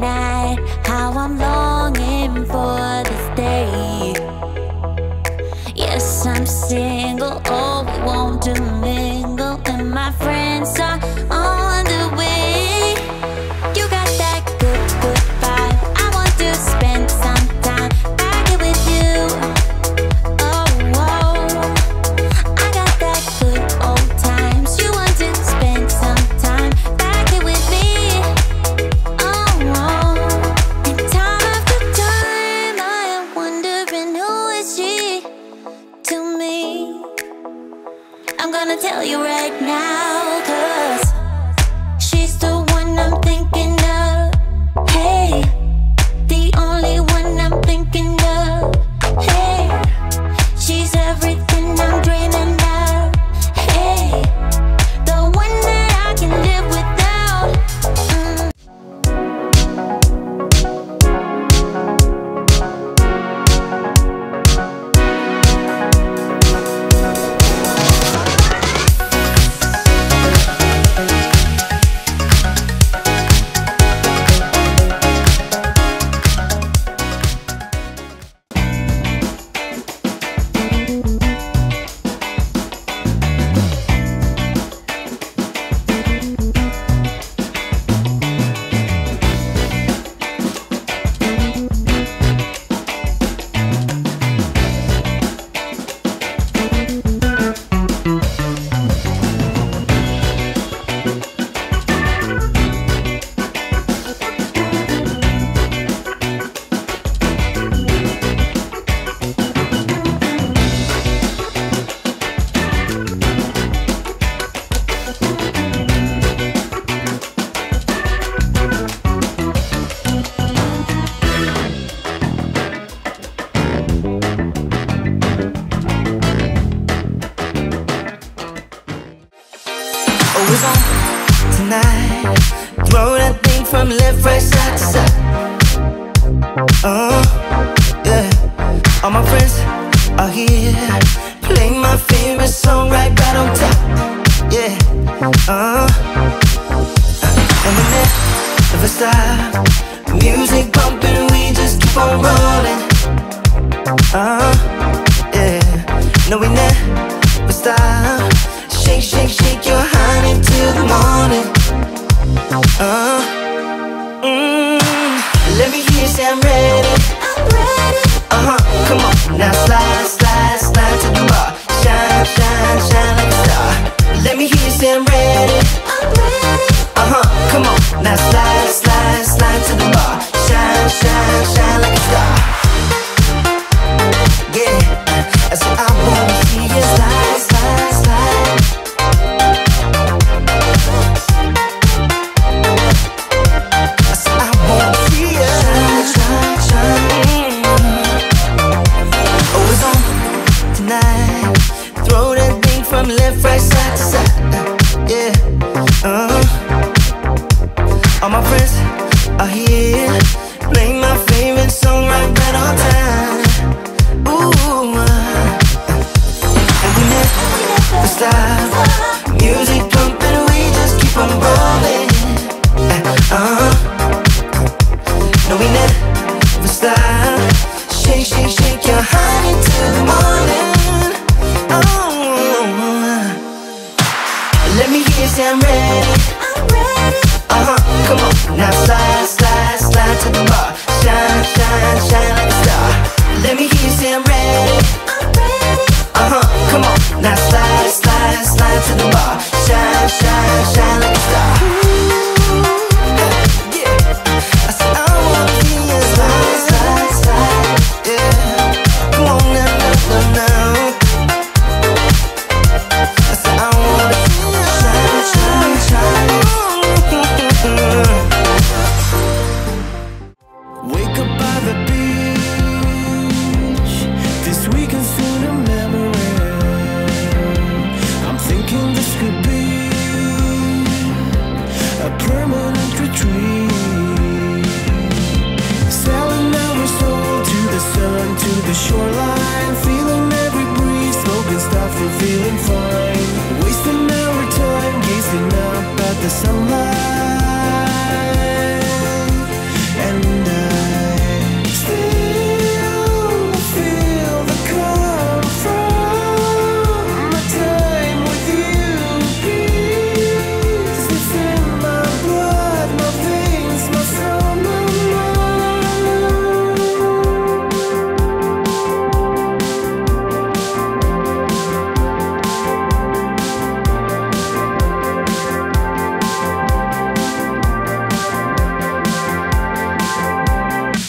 night, how I'm longing for this day. Yes, I'm single, oh, we won't do mingle, and my friends are on the way. You got that good, good vibe, I want to spend some time back here with you. Oh, whoa, I got that good old times, you want to spend some time back here with me. Oh, whoa, and time after time I am wondering who is she to me. I'm gonna tell you right now, 'cause she's the one I'm thinking of. Hey, the only one I'm thinking of. Hey, she's everything I'm dreaming of. Hey, the one that I can live without. Always on tonight. Throw that thing from left, right, side to side. Yeah. All my friends are here. Play my favorite song right on top. Yeah. And we never stop. Music bumping, we just keep on rolling. Yeah. No, we never stop. Shake, shake, shake your honey till the morning. Let me hear you say I'm ready. I'm ready. Come on, now slide, slide, slide to the bar. Shine, shine, shine like a star. Let me hear you say I'm ready. I'm ready. Come on, now slide, slide, slide to the bar. Shine, shine, shine like a star. Yeah, I said I wanna see you slide, slide, slide. I said I wanna see you shine, shine, shine. Always on tonight. Throw that thing from left, right, side to side. Yeah. All my friends are here.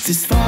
Das Feuerwerk